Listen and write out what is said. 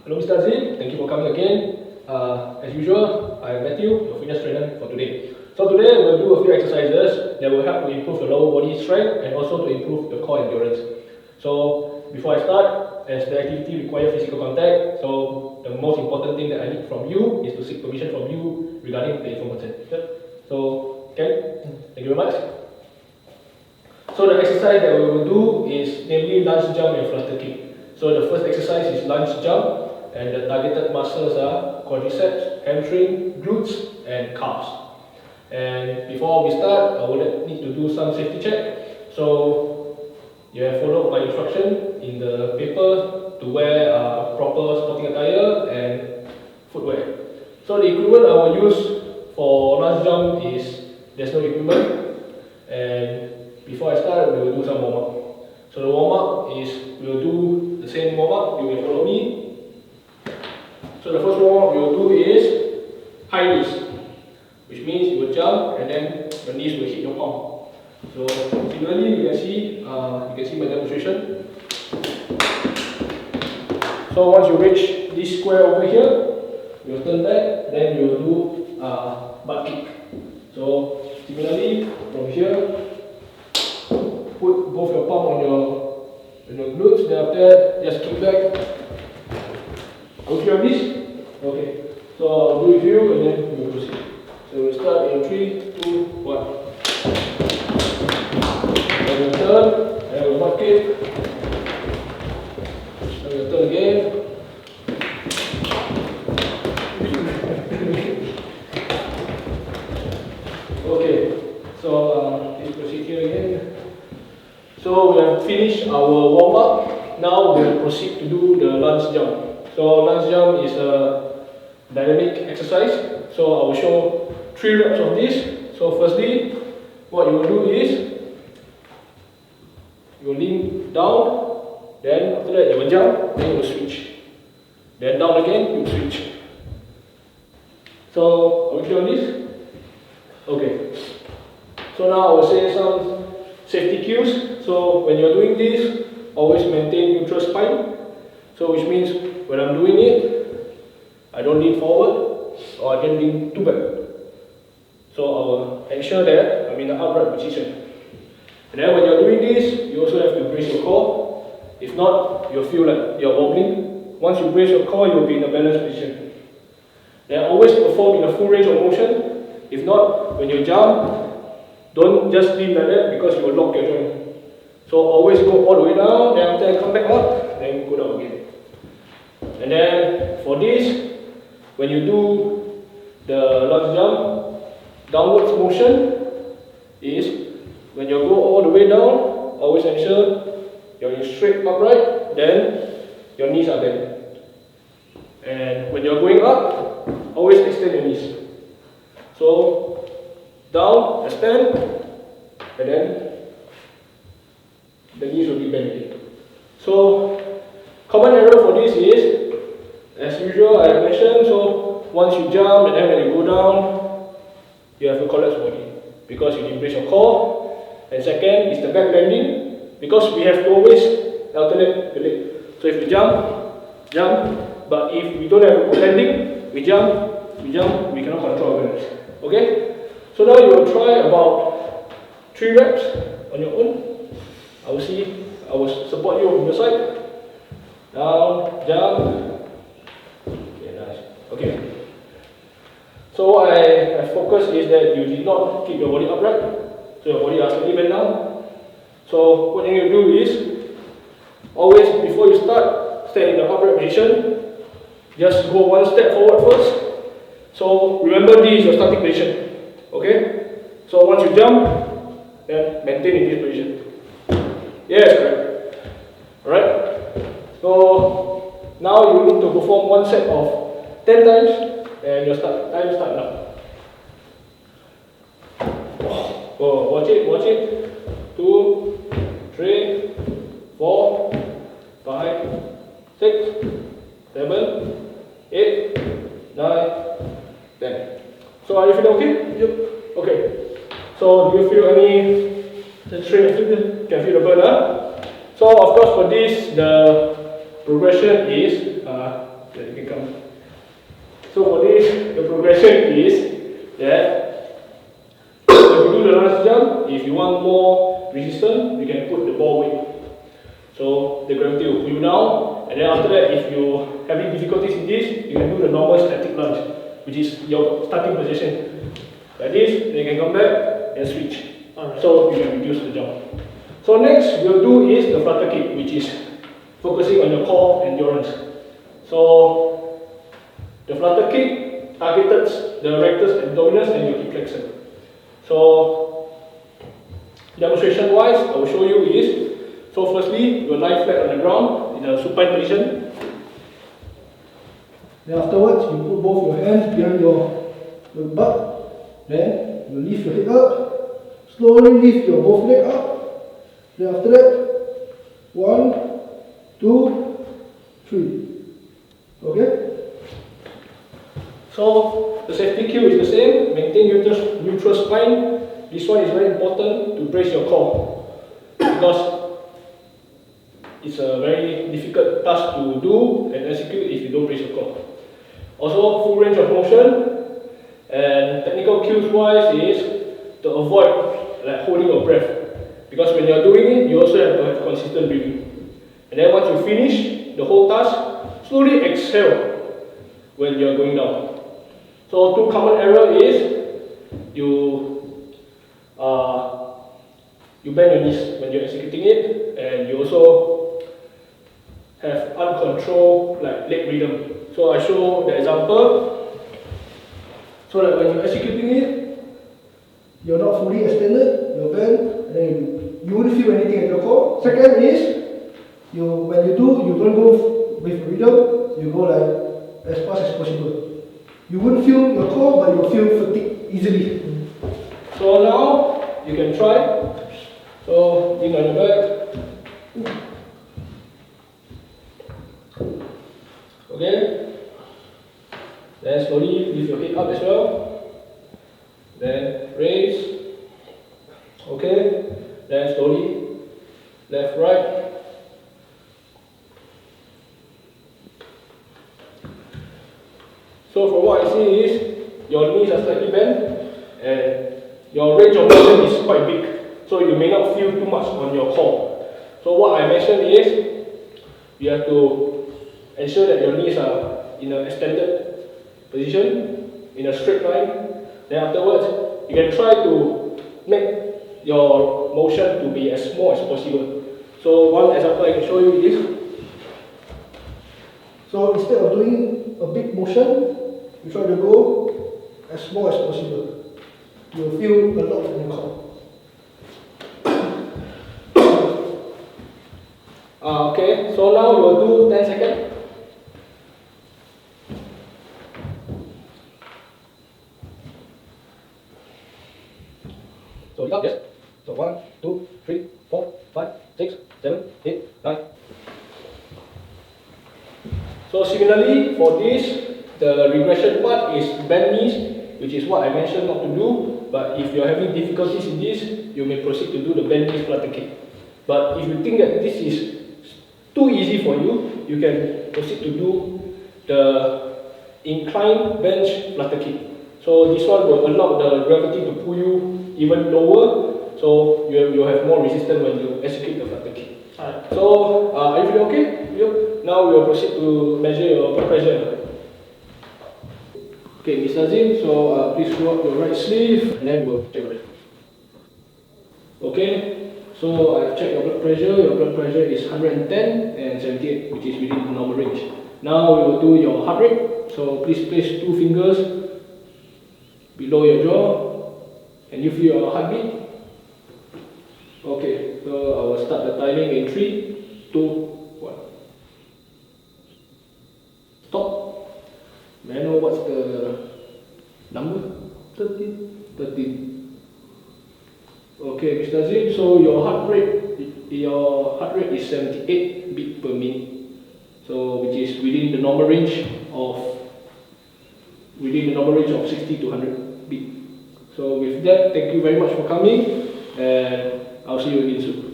Hello Mr. Aziz, thank you for coming again. As usual, I am Matthew, your fitness trainer for today. So today we'll do a few exercises that will help to improve your lower body strength and also to improve your core endurance. So before I start, as the activity requires physical contact, so the most important thing that I need from you is to seek permission from you regarding the information. So, okay, thank you very much. So the exercise that we will do is namely lunge jump and flutter kick. So the first exercise is lunge jump, and the targeted muscles are quadriceps, hamstring, glutes, and calves. And before we start, I will need to do some safety check. So you have followed my instruction in the paper to wear proper sporting attire and footwear. So the equipment I will use for lunge jump is, there's no equipment, and before I start, we will do some warm-up. So the warm-up is, we will do the same warm-up, you will follow me. So the first warm-up we will do is high knees, which means you will jump and then your knees will hit your palm. So similarly, you can see my demonstration. So once you reach this square over here, you will turn back, then you will do butt kick. So similarly, from here, put both your palm on your glutes, then after that, just kick back. Okay on this? Okay. So I'll do with you and then we will proceed. So we'll start in 3, 2, 1. Then we'll turn, and we'll butt kick. Then we'll turn again. Okay. So let's proceed here again. So we have finished our warm-up. Now we'll proceed to do the lunge jump. So lunge jump is a dynamic exercise. So I will show 3 reps of this. So firstly, what you will do is, you will lean down, then after that you will jump, then you will switch. Then down again, you will switch. So are we clear on this? Okay. So now I will say some safety cues. So when you are doing this, always maintain neutral spine. So which means when I'm doing it, I don't lean forward or I don't lean too back. So I will ensure that I'm in the upright position. And then when you're doing this, you also have to brace your core. If not, you'll feel like you're wobbling. Once you brace your core, you'll be in a balanced position. Then always perform in a full range of motion. If not, when you jump, don't just lean like that because you will lock your joint. So always go all the way down, then after I come back up, then go down again. And then for this, when you do the lunge jump, downwards motion is when you go all the way down, always ensure you're in straight upright, then your knees are bent. And when you're going up, always extend your knees. So down, extend, and then the knees will be bent again. So common error for this is, as usual I mentioned, so once you jump and then when you go down, you have a collapsed body because you didn't brace your core. And second is the back bending, because we have to always alternate the leg. So if we jump, but if we don't have a good landing, we jump, we cannot control our balance. Okay? So now you will try about 3 reps on your own. I will support you on your side. Down, jump. Okay, nice. Okay. So my focus is that you did not keep your body upright. So your body are slightly bent down. So what you need to do is, always before you start, stay in the upright position. Just go 1 step forward first. So remember, this is your starting position. Okay? So once you jump, then maintain in this position. Yes, correct. Alright? So now you need to perform 1 set of 10 times, and your time start now. Oh, watch it. 2, 3, 4, 5, 6, 7, 8, 9, 10. So are you feeling okay? Yep. Okay. So do you feel any tension? Can feel the burn, huh? So of course for this, the progression is, let become. So for this, the progression is that if you do the lunge jump, if you want more resistance, you can put the ball weight. So the gravity will pull you down, and then after that, if you're having difficulties in this, you can do the normal static lunge, which is your starting position. Like this, then you can come back and switch. So you can reduce the jump. So next we'll do is the flutter kick, which is focusing on your core endurance. So the flutter kick targets the rectus abdominis and your hip flexor. So demonstration wise, I will show you is, so firstly you will lie flat on the ground in a supine position. Then afterwards you put both your hands behind your butt. Then you lift your head up, slowly lift your both legs up. Then after that, 1, 2, 3. Okay? So the safety cue is the same. Maintain neutral spine. This one is very important to brace your core because it's a very difficult task to do and execute if you don't brace your core. Also, full range of motion. And technical cues wise is to avoid like holding your breath, because when you are doing it, you also have to have consistent breathing. And then once you finish the whole task, slowly exhale when you are going down. So two common errors is you bend your knees when you're executing it, and you also have uncontrolled like leg rhythm. So I show the example. So that when you're executing it, you're not fully extended, you're bent, and then you wouldn't feel anything at your core. Second is, when you don't go with rhythm, you go like as fast as possible. You wouldn't feel your core, but you'll feel fatigue easily. So now, you can try. So, lean on your back. Okay. Then slowly lift your head up as well. Then raise. Okay. Then slowly left, right. So from what I see is your knees are slightly bent and your range of motion is quite big. So you may not feel too much on your core. So what I mentioned is you have to ensure that your knees are in an extended position, in a straight line. Then afterwards, you can try to make your motion to be as small as possible. So one example I can show you is, so instead of doing a big motion, you try to go as small as possible. You'll feel a lot in your core. Okay, so now we'll do 10 seconds. So up, yes. So 1, 2, 3, 4, 5, 6, 7, 8, 9. So similarly for this, the regression part is bend knees, which is what I mentioned not to do. But if you are having difficulties in this, you may proceed to do the bend knees flutter kick. But if you think that this is too easy for you, you can proceed to do the inclined bench flutter kick. So this one will allow the gravity to pull you even lower, so you have more resistance when you execute the flutter kick. So are you feeling okay? Now we will proceed to measure your blood pressure. Okay, Mr. Azim, so please roll up your right sleeve and then we'll check it. Okay, so I've checked your blood pressure. Your blood pressure is 110 and 78, which is within the normal range. Now we will do your heart rate. So please place 2 fingers below your jaw and you feel your heartbeat. Okay, so I will start the timing in 3, 2, 1. Stop. May I know what's the number? 13. Okay, Mr. Azim, so your heart rate is 78 beats per minute. So which is within the normal range of 60 to 100 beats. So with that, thank you very much for coming, and I'll see you again soon.